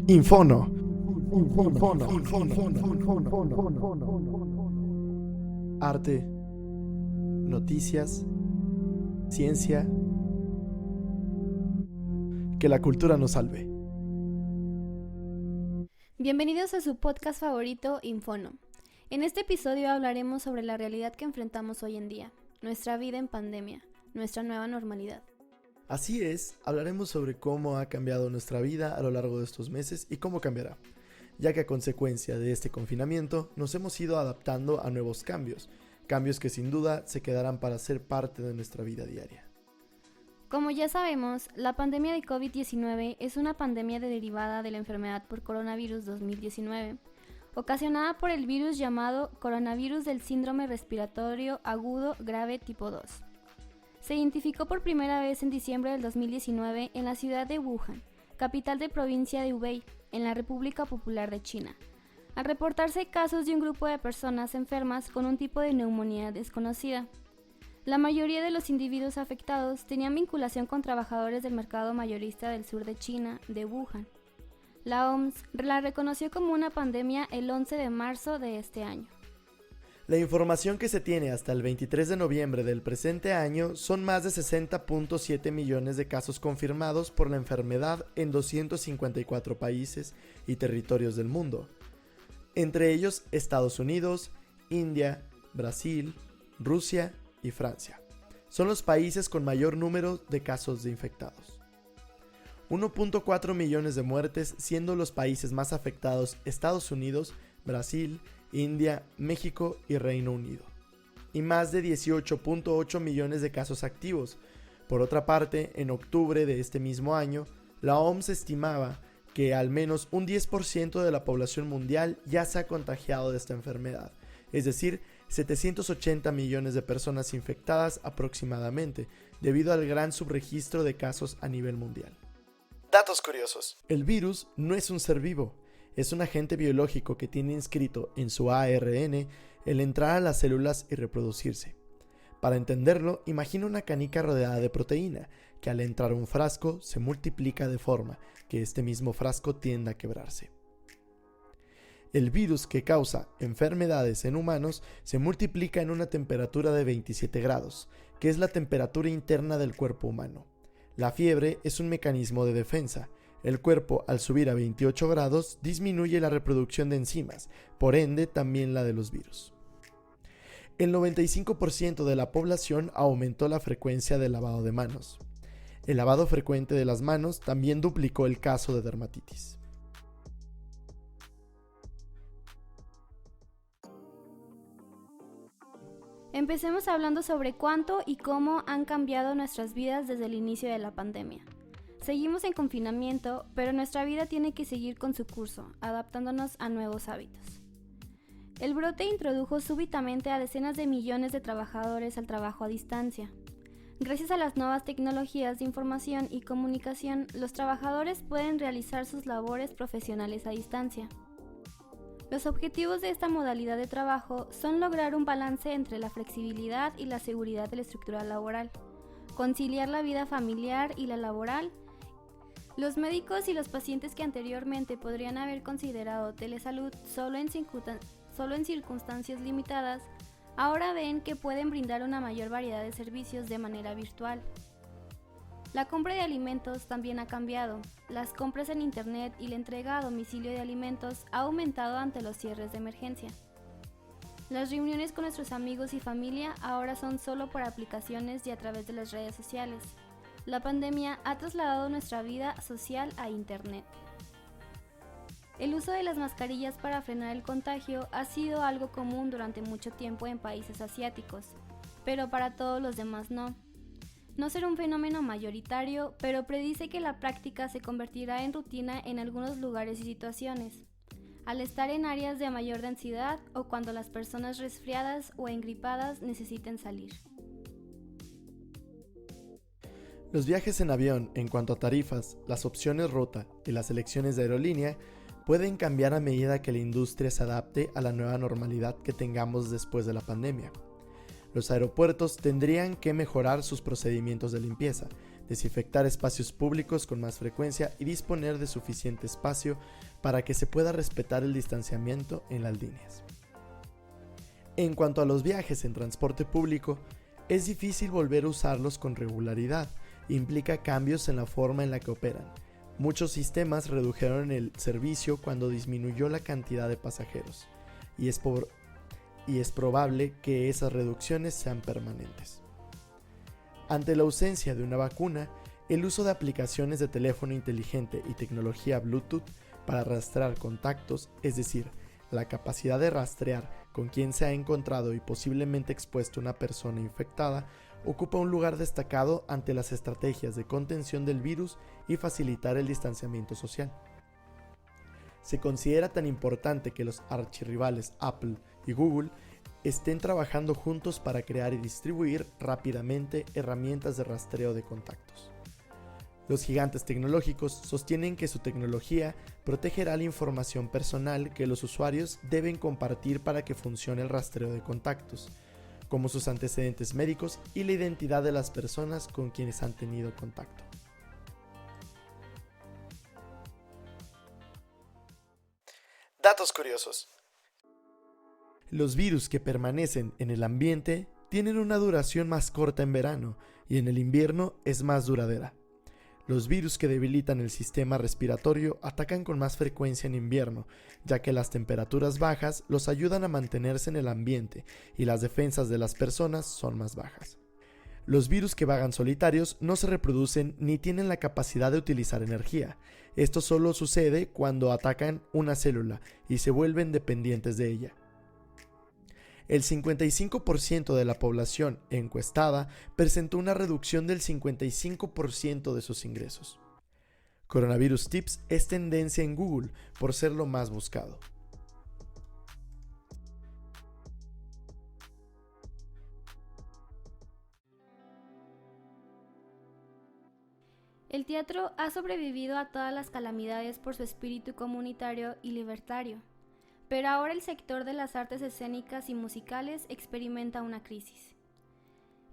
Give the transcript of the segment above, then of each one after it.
Infono. Arte, noticias, ciencia. Que la cultura nos salve. Bienvenidos a su podcast favorito, Infono. En este episodio hablaremos sobre la realidad que enfrentamos hoy en día, nuestra vida en pandemia, nuestra nueva normalidad. Así es, hablaremos sobre cómo ha cambiado nuestra vida a lo largo de estos meses y cómo cambiará, ya que a consecuencia de este confinamiento nos hemos ido adaptando a nuevos cambios que sin duda se quedarán para ser parte de nuestra vida diaria. Como ya sabemos, la pandemia de COVID-19 es una pandemia derivada de la enfermedad por coronavirus 2019, ocasionada por el virus llamado coronavirus del síndrome respiratorio agudo grave tipo 2. Se identificó por primera vez en diciembre del 2019 en la ciudad de Wuhan, capital de provincia de Hubei, en la República Popular de China, al reportarse casos de un grupo de personas enfermas con un tipo de neumonía desconocida. La mayoría de los individuos afectados tenían vinculación con trabajadores del mercado mayorista del sur de China, de Wuhan. La OMS la reconoció como una pandemia el 11 de marzo de este año. La información que se tiene hasta el 23 de noviembre del presente año son más de 60.7 millones de casos confirmados por la enfermedad en 254 países y territorios del mundo, entre ellos Estados Unidos, India, Brasil, Rusia y Francia. Son los países con mayor número de casos de infectados. 1.4 millones de muertes, siendo los países más afectados Estados Unidos, Brasil, India, México y Reino Unido. Y más de 18.8 millones de casos activos. Por otra parte, en octubre de este mismo año, la OMS estimaba que al menos un 10% de la población mundial ya se ha contagiado de esta enfermedad, es decir, 780 millones de personas infectadas aproximadamente, debido al gran subregistro de casos a nivel mundial. Datos curiosos. El virus no es un ser vivo, es un agente biológico que tiene inscrito en su ARN el entrar a las células y reproducirse. Para entenderlo, imagina una canica rodeada de proteína, que al entrar a un frasco se multiplica de forma que este mismo frasco tienda a quebrarse. El virus que causa enfermedades en humanos se multiplica en una temperatura de 27 grados, que es la temperatura interna del cuerpo humano. La fiebre es un mecanismo de defensa. El cuerpo, al subir a 28 grados, disminuye la reproducción de enzimas, por ende también la de los virus. El 95% de la población aumentó la frecuencia del lavado de manos. El lavado frecuente de las manos también duplicó el caso de dermatitis. Empecemos hablando sobre cuánto y cómo han cambiado nuestras vidas desde el inicio de la pandemia. Seguimos en confinamiento, pero nuestra vida tiene que seguir con su curso, adaptándonos a nuevos hábitos. El brote introdujo súbitamente a decenas de millones de trabajadores al trabajo a distancia. Gracias a las nuevas tecnologías de información y comunicación, los trabajadores pueden realizar sus labores profesionales a distancia. Los objetivos de esta modalidad de trabajo son lograr un balance entre la flexibilidad y la seguridad de la estructura laboral, conciliar la vida familiar y la laboral. Los médicos y los pacientes que anteriormente podrían haber considerado telesalud solo en circunstancias limitadas, ahora ven que pueden brindar una mayor variedad de servicios de manera virtual. La compra de alimentos también ha cambiado. Las compras en internet y la entrega a domicilio de alimentos ha aumentado ante los cierres de emergencia. Las reuniones con nuestros amigos y familia ahora son solo por aplicaciones y a través de las redes sociales. La pandemia ha trasladado nuestra vida social a internet. El uso de las mascarillas para frenar el contagio ha sido algo común durante mucho tiempo en países asiáticos, pero para todos los demás no. No será un fenómeno mayoritario, pero predice que la práctica se convertirá en rutina en algunos lugares y situaciones, al estar en áreas de mayor densidad o cuando las personas resfriadas o engripadas necesiten salir. Los viajes en avión, en cuanto a tarifas, las opciones ruta y las elecciones de aerolínea, pueden cambiar a medida que la industria se adapte a la nueva normalidad que tengamos después de la pandemia. Los aeropuertos tendrían que mejorar sus procedimientos de limpieza, desinfectar espacios públicos con más frecuencia y disponer de suficiente espacio para que se pueda respetar el distanciamiento en las líneas. En cuanto a los viajes en transporte público, es difícil volver a usarlos con regularidad, implica cambios en la forma en la que operan. Muchos sistemas redujeron el servicio cuando disminuyó la cantidad de pasajeros, y es probable que esas reducciones sean permanentes. Ante la ausencia de una vacuna, el uso de aplicaciones de teléfono inteligente y tecnología Bluetooth para rastrear contactos, es decir, la capacidad de rastrear con quién se ha encontrado y posiblemente expuesto una persona infectada, ocupa un lugar destacado ante las estrategias de contención del virus y facilitar el distanciamiento social. Se considera tan importante que los archirrivales Apple y Google estén trabajando juntos para crear y distribuir rápidamente herramientas de rastreo de contactos. Los gigantes tecnológicos sostienen que su tecnología protegerá la información personal que los usuarios deben compartir para que funcione el rastreo de contactos, como sus antecedentes médicos y la identidad de las personas con quienes han tenido contacto. Datos curiosos. Los virus que permanecen en el ambiente tienen una duración más corta en verano y en el invierno es más duradera. Los virus que debilitan el sistema respiratorio atacan con más frecuencia en invierno, ya que las temperaturas bajas los ayudan a mantenerse en el ambiente y las defensas de las personas son más bajas. Los virus que vagan solitarios no se reproducen ni tienen la capacidad de utilizar energía. Esto solo sucede cuando atacan una célula y se vuelven dependientes de ella. El 55% de la población encuestada presentó una reducción del 55% de sus ingresos. Coronavirus Tips es tendencia en Google por ser lo más buscado. El teatro ha sobrevivido a todas las calamidades por su espíritu comunitario y libertario. Pero ahora el sector de las artes escénicas y musicales experimenta una crisis.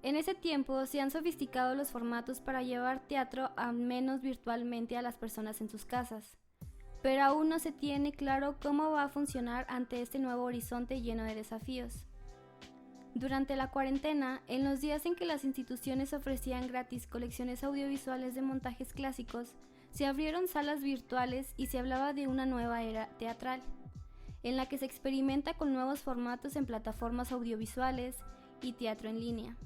En ese tiempo se han sofisticado los formatos para llevar teatro al menos virtualmente a las personas en sus casas, pero aún no se tiene claro cómo va a funcionar ante este nuevo horizonte lleno de desafíos. Durante la cuarentena, en los días en que las instituciones ofrecían gratis colecciones audiovisuales de montajes clásicos, se abrieron salas virtuales y se hablaba de una nueva era teatral, en la que se experimenta con nuevos formatos en plataformas audiovisuales y teatro en línea.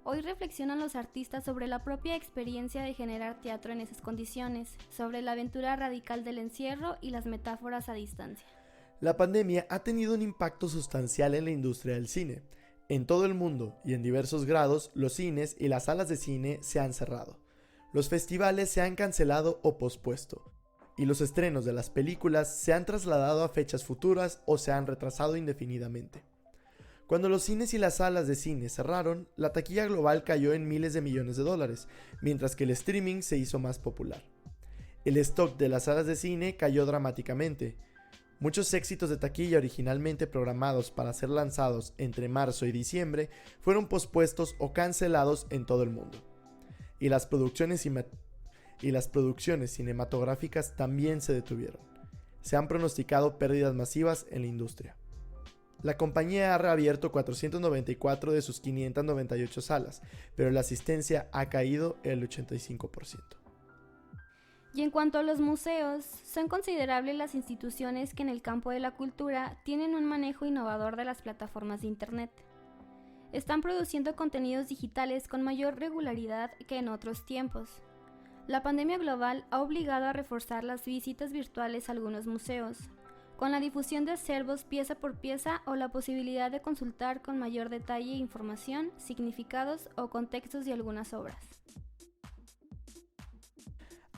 Hoy reflexionan los artistas sobre la propia experiencia de generar teatro en esas condiciones, sobre la aventura radical del encierro y las metáforas a distancia. La pandemia ha tenido un impacto sustancial en la industria del cine. En todo el mundo y en diversos grados, los cines y las salas de cine se han cerrado. Los festivales se han cancelado o pospuesto. Y los estrenos de las películas se han trasladado a fechas futuras o se han retrasado indefinidamente. Cuando los cines y las salas de cine cerraron, la taquilla global cayó en miles de millones de dólares, mientras que el streaming se hizo más popular. El stock de las salas de cine cayó dramáticamente. Muchos éxitos de taquilla originalmente programados para ser lanzados entre marzo y diciembre fueron pospuestos o cancelados en todo el mundo. Y las producciones cinematográficas también se detuvieron. Se han pronosticado pérdidas masivas en la industria. La compañía ha reabierto 494 de sus 598 salas, pero la asistencia ha caído el 85%. Y en cuanto a los museos, son considerables las instituciones que en el campo de la cultura tienen un manejo innovador de las plataformas de Internet. Están produciendo contenidos digitales con mayor regularidad que en otros tiempos. La pandemia global ha obligado a reforzar las visitas virtuales a algunos museos, con la difusión de acervos pieza por pieza o la posibilidad de consultar con mayor detalle información, significados o contextos de algunas obras.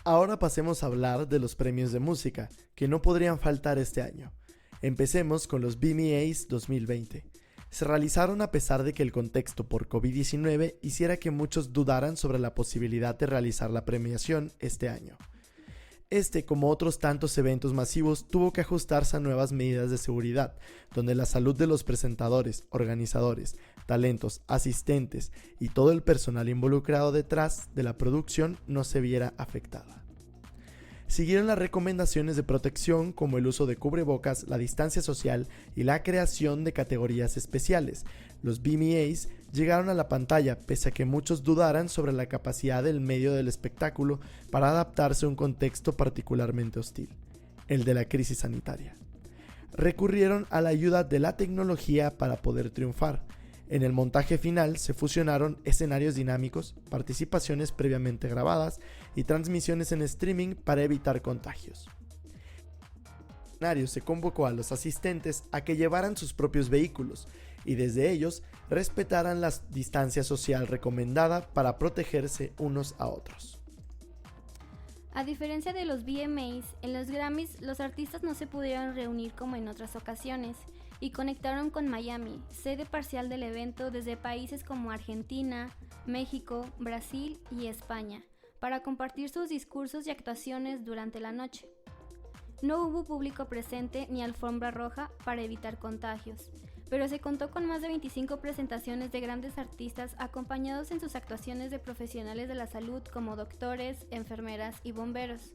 Ahora pasemos a hablar de los premios de música, que no podrían faltar este año. Empecemos con los VMAs 2020. Se realizaron a pesar de que el contexto por COVID-19 hiciera que muchos dudaran sobre la posibilidad de realizar la premiación este año. Este, como otros tantos eventos masivos, tuvo que ajustarse a nuevas medidas de seguridad, donde la salud de los presentadores, organizadores, talentos, asistentes y todo el personal involucrado detrás de la producción no se viera afectada. Siguieron las recomendaciones de protección como el uso de cubrebocas, la distancia social y la creación de categorías especiales. Los VMAs llegaron a la pantalla pese a que muchos dudaran sobre la capacidad del medio del espectáculo para adaptarse a un contexto particularmente hostil, el de la crisis sanitaria. Recurrieron a la ayuda de la tecnología para poder triunfar. En el montaje final se fusionaron escenarios dinámicos, participaciones previamente grabadas y transmisiones en streaming para evitar contagios. En el escenario se convocó a los asistentes a que llevaran sus propios vehículos y desde ellos respetaran la distancia social recomendada para protegerse unos a otros. A diferencia de los VMAs, en los Grammys los artistas no se pudieron reunir como en otras ocasiones y conectaron con Miami, sede parcial del evento desde países como Argentina, México, Brasil y España, para compartir sus discursos y actuaciones durante la noche. No hubo público presente ni alfombra roja para evitar contagios, pero se contó con más de 25 presentaciones de grandes artistas acompañados en sus actuaciones de profesionales de la salud como doctores, enfermeras y bomberos.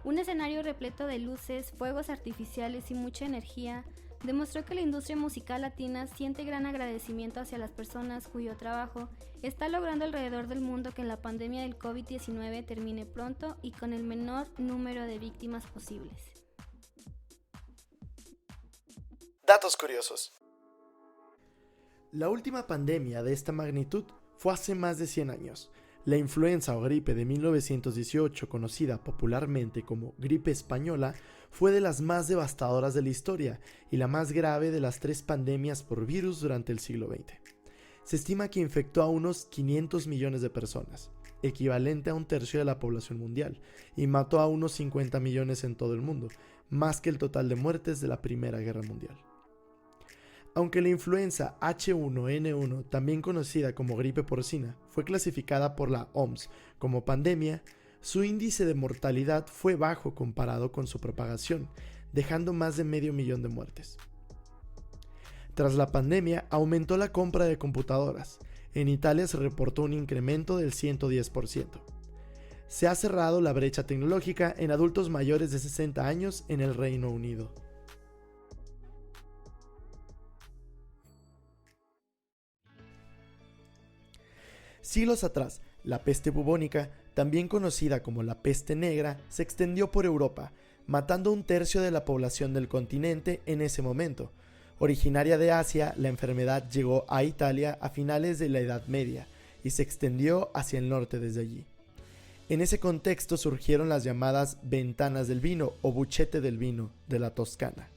Un escenario repleto de luces, fuegos artificiales y mucha energía demostró que la industria musical latina siente gran agradecimiento hacia las personas cuyo trabajo está logrando alrededor del mundo que la pandemia del COVID-19 termine pronto y con el menor número de víctimas posibles. Datos curiosos. La última pandemia de esta magnitud fue hace más de 100 años. La influenza o gripe de 1918, conocida popularmente como gripe española, fue de las más devastadoras de la historia y la más grave de las 3 pandemias por virus durante el siglo XX. Se estima que infectó a unos 500 millones de personas, equivalente a 1/3 de la población mundial, y mató a unos 50 millones en todo el mundo, más que el total de muertes de la Primera Guerra Mundial. Aunque la influenza H1N1, también conocida como gripe porcina, fue clasificada por la OMS como pandemia, su índice de mortalidad fue bajo comparado con su propagación, dejando más de 500.000 de muertes. Tras la pandemia, aumentó la compra de computadoras. En Italia se reportó un incremento del 110%. Se ha cerrado la brecha tecnológica en adultos mayores de 60 años en el Reino Unido. Siglos atrás, la peste bubónica, también conocida como la peste negra, se extendió por Europa, matando 1/3 de la población del continente en ese momento. Originaria de Asia, la enfermedad llegó a Italia a finales de la Edad Media y se extendió hacia el norte desde allí. En ese contexto surgieron las llamadas ventanas del vino o buchete del vino de la Toscana.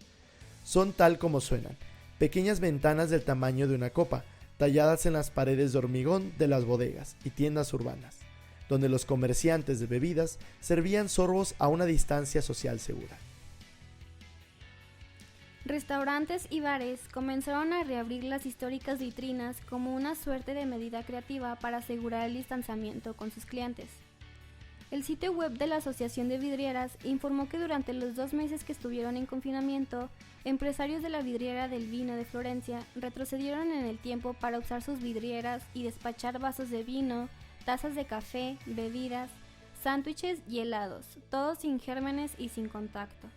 Son tal como suenan, pequeñas ventanas del tamaño de una copa, talladas en las paredes de hormigón de las bodegas y tiendas urbanas, donde los comerciantes de bebidas servían sorbos a una distancia social segura. Restaurantes y bares comenzaron a reabrir las históricas vitrinas como una suerte de medida creativa para asegurar el distanciamiento con sus clientes. El sitio web de la Asociación de Vidrieras informó que durante los 2 meses que estuvieron en confinamiento, empresarios de la vidriera del vino de Florencia retrocedieron en el tiempo para usar sus vidrieras y despachar vasos de vino, tazas de café, bebidas, sándwiches y helados, todos sin gérmenes y sin contacto.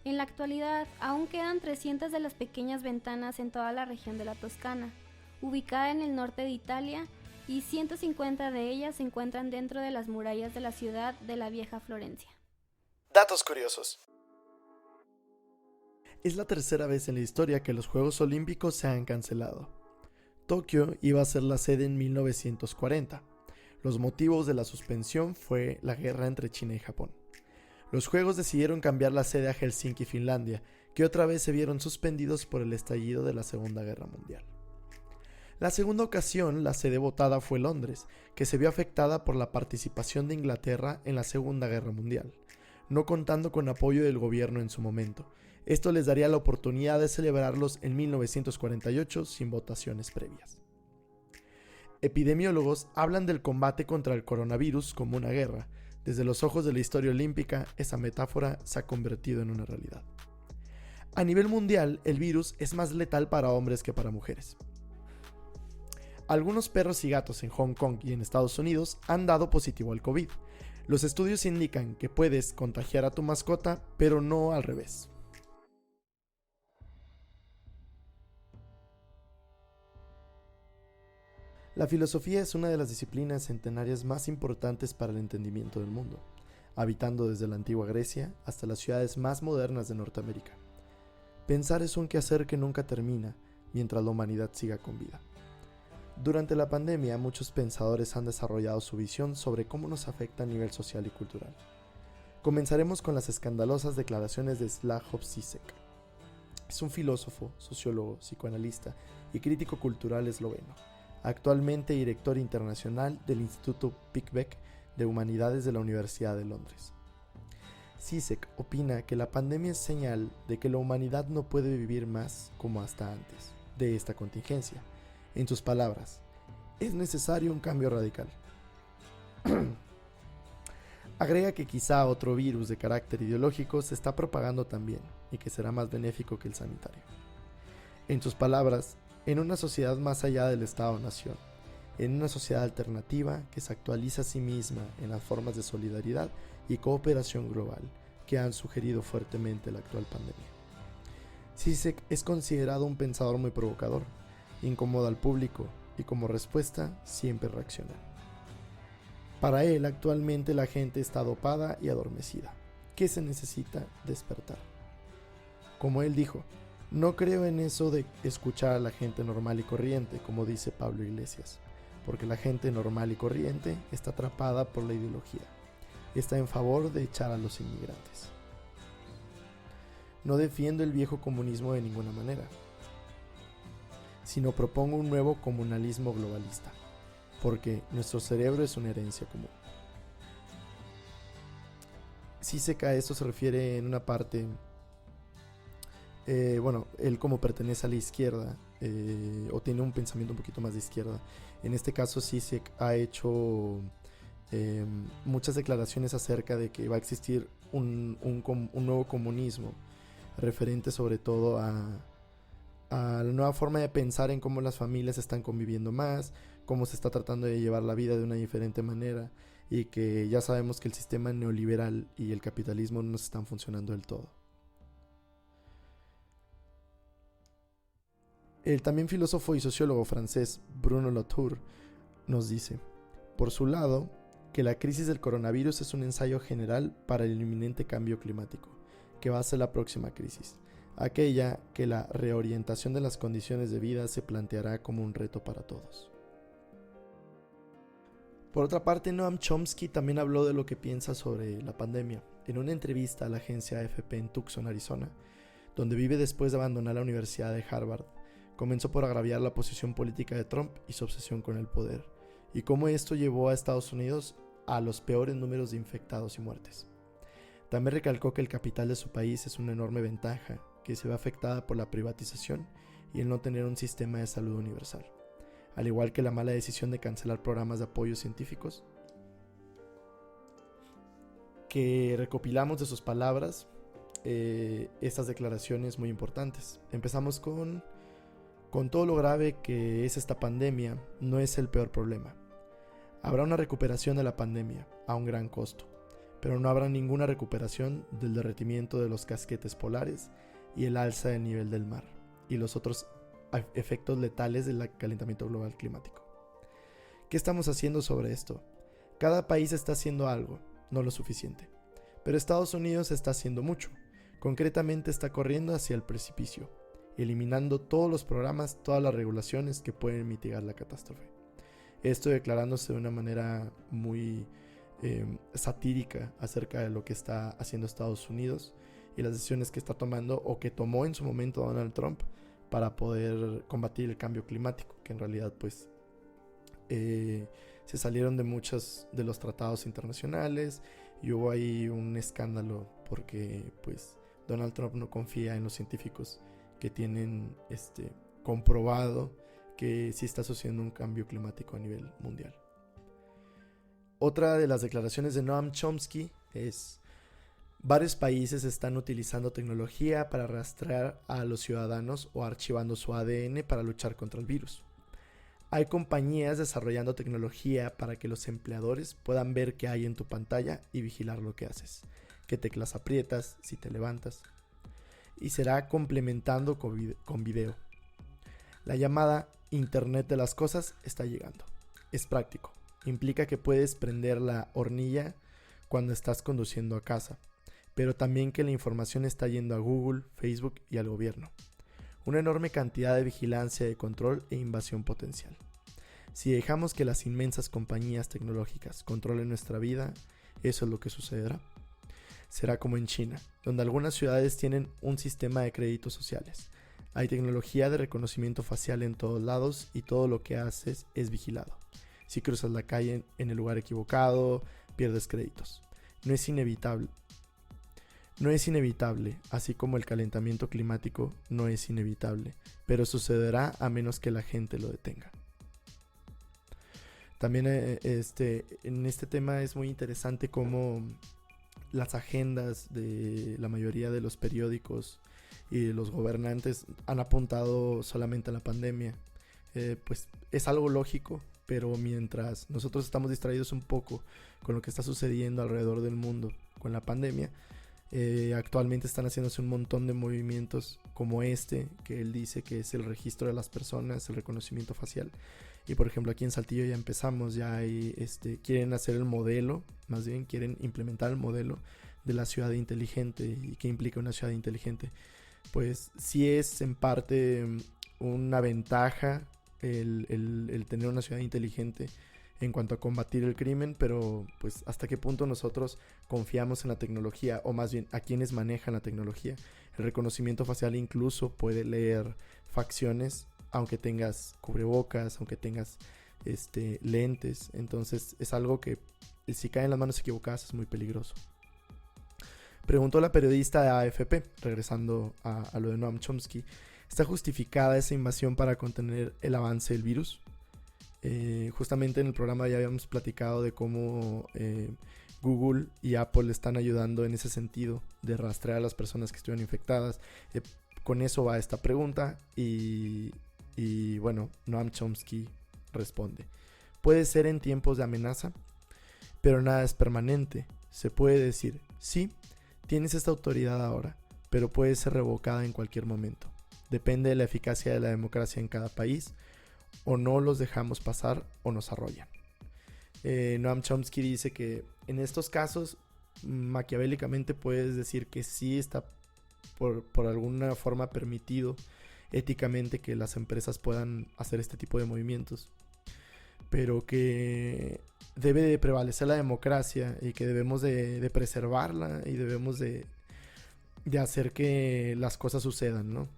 En la actualidad, aún quedan 300 de las pequeñas ventanas en toda la región de la Toscana, ubicada en el norte de Italia, y 150 de ellas se encuentran dentro de las murallas de la ciudad de la vieja Florencia. Datos curiosos. Es la tercera vez en la historia que los Juegos Olímpicos se han cancelado. Tokio iba a ser la sede en 1940. Los motivos de la suspensión fue la guerra entre China y Japón. Los Juegos decidieron cambiar la sede a Helsinki, Finlandia, que otra vez se vieron suspendidos por el estallido de la Segunda Guerra Mundial. La segunda ocasión, la sede votada fue Londres, que se vio afectada por la participación de Inglaterra en la Segunda Guerra Mundial, no contando con apoyo del gobierno en su momento. Esto les daría la oportunidad de celebrarlos en 1948 sin votaciones previas. Epidemiólogos hablan del combate contra el coronavirus como una guerra. Desde los ojos de la historia olímpica, esa metáfora se ha convertido en una realidad. A nivel mundial, el virus es más letal para hombres que para mujeres. Algunos perros y gatos en Hong Kong y en Estados Unidos han dado positivo al COVID. Los estudios indican que puedes contagiar a tu mascota, pero no al revés. La filosofía es una de las disciplinas centenarias más importantes para el entendimiento del mundo, habitando desde la antigua Grecia hasta las ciudades más modernas de Norteamérica. Pensar es un quehacer que nunca termina mientras la humanidad siga con vida. Durante la pandemia, muchos pensadores han desarrollado su visión sobre cómo nos afecta a nivel social y cultural. Comenzaremos con las escandalosas declaraciones de Slavoj Žižek. Es un filósofo, sociólogo, psicoanalista y crítico cultural esloveno, actualmente director internacional del Instituto Pickbeck de Humanidades de la Universidad de Londres. Žižek opina que la pandemia es señal de que la humanidad no puede vivir más como hasta antes de esta contingencia. En sus palabras, es necesario un cambio radical. Agrega que quizá otro virus de carácter ideológico se está propagando también y que será más benéfico que el sanitario. En sus palabras, en una sociedad más allá del Estado-Nación, en una sociedad alternativa que se actualiza a sí misma en las formas de solidaridad y cooperación global que han sugerido fuertemente la actual pandemia. Žižek es considerado un pensador muy provocador, incomoda al público y como respuesta siempre reacciona. Para él, actualmente la gente está dopada y adormecida. ¿Qué se necesita? Despertar. Como él dijo, no creo en eso de escuchar a la gente normal y corriente, como dice Pablo Iglesias, porque la gente normal y corriente está atrapada por la ideología. Está en favor de echar a los inmigrantes. No defiendo el viejo comunismo de ninguna manera, sino propongo un nuevo comunalismo globalista, porque nuestro cerebro es una herencia común. Žižek a esto se refiere en una parte, él como pertenece a la izquierda, o tiene un pensamiento un poquito más de izquierda. En este caso Žižek ha hecho muchas declaraciones acerca de que va a existir un nuevo comunismo, referente sobre todo a la nueva forma de pensar en cómo las familias están conviviendo más, cómo se está tratando de llevar la vida de una diferente manera, y que ya sabemos que el sistema neoliberal y el capitalismo no están funcionando del todo. El también filósofo y sociólogo francés Bruno Latour nos dice, por su lado, que la crisis del coronavirus es un ensayo general para el inminente cambio climático, que va a ser la próxima crisis, aquella que la reorientación de las condiciones de vida se planteará como un reto para todos. Por otra parte, Noam Chomsky también habló de lo que piensa sobre la pandemia en una entrevista a la agencia AFP en Tucson, Arizona, donde vive después de abandonar la Universidad de Harvard. Comenzó por agraviar la posición política de Trump y su obsesión con el poder, y cómo esto llevó a Estados Unidos a los peores números de infectados y muertes. También recalcó que el capital de su país es una enorme ventaja, que se ve afectada por la privatización y el no tener un sistema de salud universal, al igual que la mala decisión de cancelar programas de apoyo científicos, que recopilamos de sus palabras estas declaraciones muy importantes. Empezamos con todo lo grave que es esta pandemia, no es el peor problema. Habrá una recuperación de la pandemia a un gran costo, pero no habrá ninguna recuperación del derretimiento de los casquetes polares y el alza del nivel del mar y los otros efectos letales del calentamiento global climático. ¿Qué estamos haciendo sobre esto? Cada país está haciendo algo, no lo suficiente, pero Estados Unidos está haciendo mucho. Concretamente está corriendo hacia el precipicio, eliminando todos los programas, todas las regulaciones que pueden mitigar la catástrofe. Esto declarándose de una manera muy satírica acerca de lo que está haciendo Estados Unidos y las decisiones que está tomando o que tomó en su momento Donald Trump para poder combatir el cambio climático, que en realidad pues se salieron de muchos de los tratados internacionales y hubo ahí un escándalo porque pues Donald Trump no confía en los científicos que tienen comprobado que sí está sucediendo un cambio climático a nivel mundial. Otra de las declaraciones de Noam Chomsky es: varios países están utilizando tecnología para rastrear a los ciudadanos o archivando su ADN para luchar contra el virus. Hay compañías desarrollando tecnología para que los empleadores puedan ver qué hay en tu pantalla y vigilar lo que haces, qué teclas aprietas, si te levantas. Y será complementando con video. La llamada Internet de las Cosas está llegando. Es práctico. Implica que puedes prender la hornilla cuando estás conduciendo a casa, pero también que la información está yendo a Google, Facebook y al gobierno. Una enorme cantidad de vigilancia, de control e invasión potencial. Si dejamos que las inmensas compañías tecnológicas controlen nuestra vida, eso es lo que sucederá. Será como en China, donde algunas ciudades tienen un sistema de créditos sociales. Hay tecnología de reconocimiento facial en todos lados y todo lo que haces es vigilado. Si cruzas la calle en el lugar equivocado, pierdes créditos. No es inevitable, así como el calentamiento climático no es inevitable, pero sucederá a menos que la gente lo detenga. También en este tema es muy interesante cómo las agendas de la mayoría de los periódicos y de los gobernantes han apuntado solamente a la pandemia. Pues es algo lógico, pero mientras nosotros estamos distraídos un poco con lo que está sucediendo alrededor del mundo con la pandemia, actualmente están haciéndose un montón de movimientos como que él dice que es el registro de las personas, el reconocimiento facial. Y por ejemplo aquí en Saltillo ya empezamos, ya hay, quieren hacer el modelo, más bien quieren implementar el modelo de la ciudad inteligente. ¿Y qué implica una ciudad inteligente? Pues sí es en parte una ventaja el tener una ciudad inteligente en cuanto a combatir el crimen, pero pues hasta qué punto nosotros confiamos en la tecnología, o más bien a quienes manejan la tecnología. El reconocimiento facial incluso puede leer facciones aunque tengas cubrebocas, aunque tengas lentes. Entonces es algo que si cae en las manos equivocadas es muy peligroso. Preguntó la periodista de AFP, regresando a lo de Noam Chomsky: ¿está justificada esa invasión para contener el avance del virus? Justamente en el programa ya habíamos platicado de cómo Google y Apple están ayudando en ese sentido de rastrear a las personas que estuvieron infectadas. Con eso va esta pregunta y bueno, Noam Chomsky responde: puede ser en tiempos de amenaza, pero nada es permanente. Se puede decir, sí, tienes esta autoridad ahora, pero puede ser revocada en cualquier momento. Depende de la eficacia de la democracia en cada país. O no los dejamos pasar o nos arrollan. Noam Chomsky dice que en estos casos maquiavélicamente puedes decir que sí está por alguna forma permitido éticamente que las empresas puedan hacer este tipo de movimientos, pero que debe de prevalecer la democracia y que debemos de preservarla y debemos de hacer que las cosas sucedan, ¿no?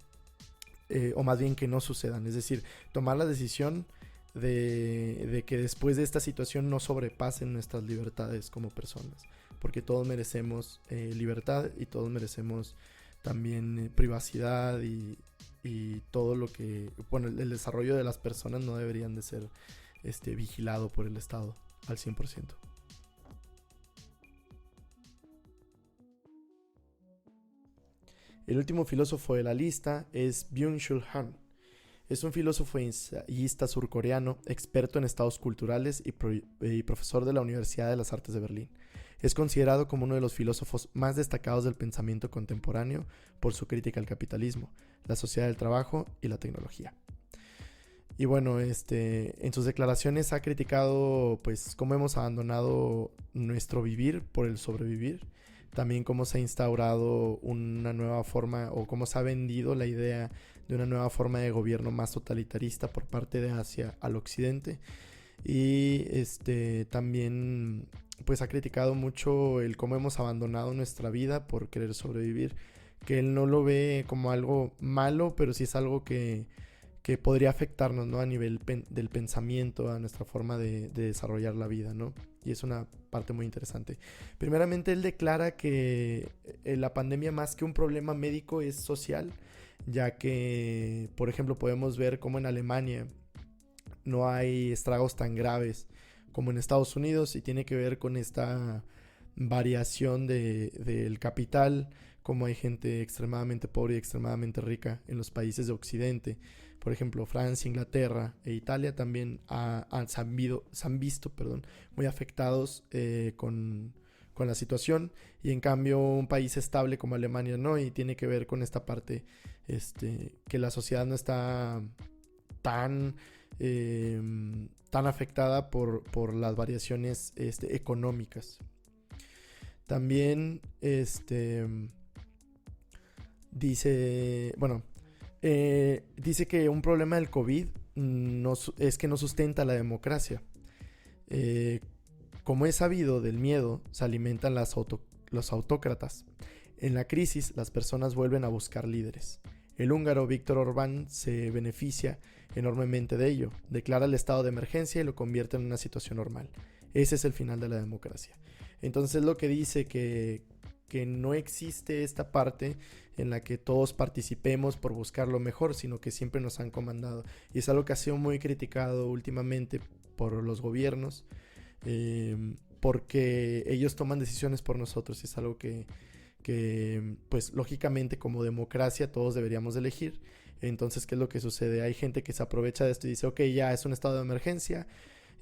O más bien que no sucedan, es decir, tomar la decisión de que después de esta situación no sobrepasen nuestras libertades como personas, porque todos merecemos libertad y todos merecemos también privacidad y todo lo que, bueno, el desarrollo de las personas no deberían de ser vigilado por el Estado al 100%. El último filósofo de la lista es Byung-Chul Han. Es un filósofo ensayista surcoreano, experto en estados culturales y profesor de la Universidad de las Artes de Berlín. Es considerado como uno de los filósofos más destacados del pensamiento contemporáneo por su crítica al capitalismo, la sociedad del trabajo y la tecnología. Y bueno, en sus declaraciones ha criticado pues cómo hemos abandonado nuestro vivir por el sobrevivir. También cómo se ha instaurado una nueva forma o cómo se ha vendido la idea de una nueva forma de gobierno más totalitarista por parte de Asia al occidente. Y también pues ha criticado mucho el cómo hemos abandonado nuestra vida por querer sobrevivir, que él no lo ve como algo malo, pero sí es algo que podría afectarnos, ¿no? A nivel del pensamiento, a nuestra forma de desarrollar la vida, ¿no? Y es una parte muy interesante. Primeramente, él declara que la pandemia, más que un problema médico, es social, ya que, por ejemplo, podemos ver cómo en Alemania no hay estragos tan graves como en Estados Unidos, y tiene que ver con esta variación del capital, como hay gente extremadamente pobre y extremadamente rica en los países de Occidente. Por ejemplo, Francia, Inglaterra e Italia también se han visto muy afectados con la situación, y en cambio un país estable como Alemania no, y tiene que ver con esta parte que la sociedad no está tan tan afectada por las variaciones económicas. También dice, bueno, dice que un problema del COVID es que no sustenta la democracia. Como es sabido, del miedo se alimentan los autócratas. En la crisis, las personas vuelven a buscar líderes. El húngaro Viktor Orbán se beneficia enormemente de ello. Declara el estado de emergencia y lo convierte en una situación normal. Ese es el final de la democracia. Entonces lo que dice que no existe esta parte en la que todos participemos por buscar lo mejor, sino que siempre nos han comandado. Y es algo que ha sido muy criticado últimamente por los gobiernos, porque ellos toman decisiones por nosotros, y es algo que pues lógicamente como democracia todos deberíamos de elegir. Entonces, ¿qué es lo que sucede? Hay gente que se aprovecha de esto y dice, ok, ya es un estado de emergencia,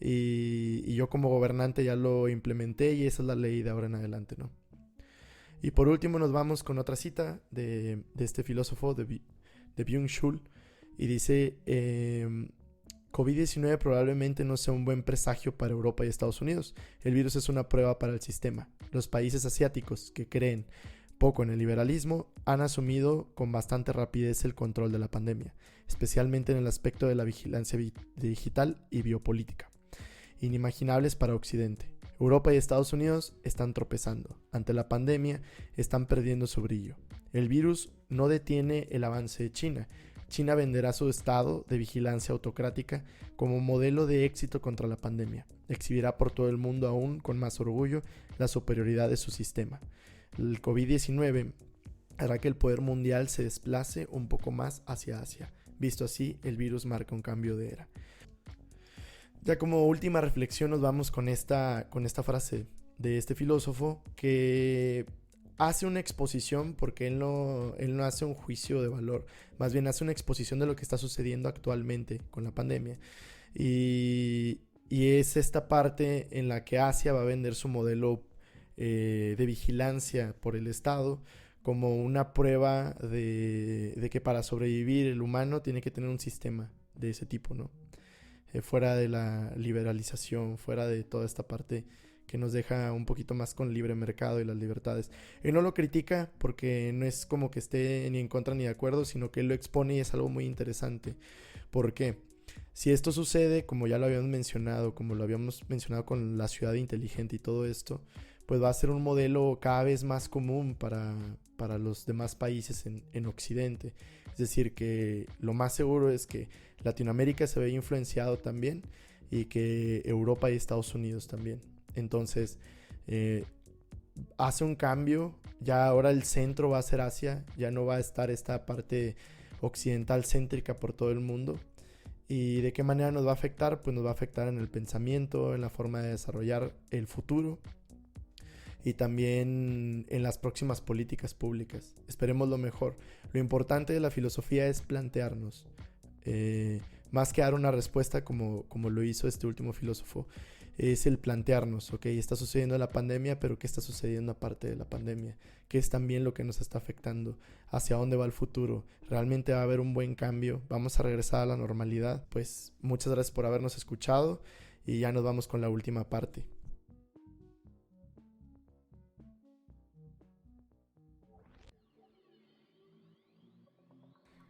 y yo como gobernante ya lo implementé y esa es la ley de ahora en adelante, ¿no? Y por último nos vamos con otra cita de este filósofo, de Byung-Chul, y dice, COVID-19 probablemente no sea un buen presagio para Europa y Estados Unidos. El virus es una prueba para el sistema. Los países asiáticos, que creen poco en el liberalismo, han asumido con bastante rapidez el control de la pandemia, especialmente en el aspecto de la vigilancia digital y biopolítica, inimaginables para Occidente. Europa y Estados Unidos están tropezando. Ante la pandemia, están perdiendo su brillo. El virus no detiene el avance de China. China venderá su estado de vigilancia autocrática como modelo de éxito contra la pandemia. Exhibirá por todo el mundo aún con más orgullo la superioridad de su sistema. El COVID-19 hará que el poder mundial se desplace un poco más hacia Asia. Visto así, el virus marca un cambio de era. Ya como última reflexión nos vamos con esta frase de este filósofo, que hace una exposición, porque él no hace un juicio de valor, más bien hace una exposición de lo que está sucediendo actualmente con la pandemia. Y es esta parte en la que Asia va a vender su modelo de vigilancia por el Estado como una prueba de que para sobrevivir el humano tiene que tener un sistema de ese tipo, ¿no? Fuera de la liberalización, fuera de toda esta parte que nos deja un poquito más con libre mercado y las libertades. Él no lo critica porque no es como que esté ni en contra ni de acuerdo, sino que él lo expone y es algo muy interesante. ¿Por qué? Si esto sucede, como ya lo habíamos mencionado, como lo habíamos mencionado con la ciudad inteligente y todo esto, pues va a ser un modelo cada vez más común para los demás países en Occidente. Es decir, que lo más seguro es que Latinoamérica se vea influenciado también, y que Europa y Estados Unidos también. Entonces, hace un cambio. Ya ahora el centro va a ser Asia, ya no va a estar esta parte occidental céntrica por todo el mundo. ¿Y de qué manera nos va a afectar? Pues nos va a afectar en el pensamiento, en la forma de desarrollar el futuro, y también en las próximas políticas públicas. Esperemos lo mejor. Lo importante de la filosofía es plantearnos, más que dar una respuesta como lo hizo este último filósofo, es el plantearnos, ok, está sucediendo la pandemia, pero ¿qué está sucediendo aparte de la pandemia? ¿Qué es también lo que nos está afectando? ¿Hacia dónde va el futuro? ¿Realmente va a haber un buen cambio? ¿Vamos a regresar a la normalidad? Pues muchas gracias por habernos escuchado, y ya nos vamos con la última parte.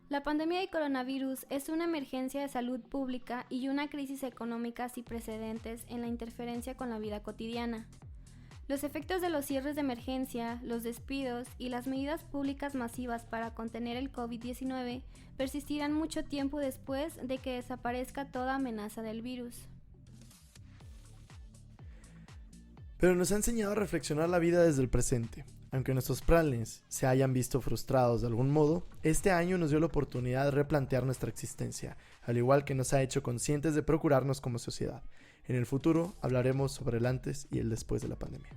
La pandemia de coronavirus es una emergencia de salud pública y una crisis económica sin precedentes en la interferencia con la vida cotidiana. Los efectos de los cierres de emergencia, los despidos y las medidas públicas masivas para contener el COVID-19 persistirán mucho tiempo después de que desaparezca toda amenaza del virus. Pero nos ha enseñado a reflexionar la vida desde el presente. Aunque nuestros planes se hayan visto frustrados de algún modo, este año nos dio la oportunidad de replantear nuestra existencia, al igual que nos ha hecho conscientes de procurarnos como sociedad. En el futuro hablaremos sobre el antes y el después de la pandemia.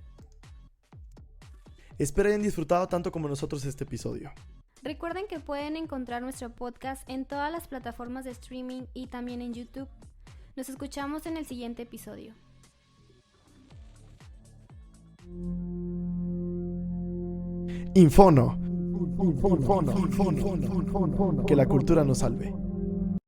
Espero hayan disfrutado tanto como nosotros este episodio. Recuerden que pueden encontrar nuestro podcast en todas las plataformas de streaming y también en YouTube. Nos escuchamos en el siguiente episodio. Infono. Que la cultura nos salve.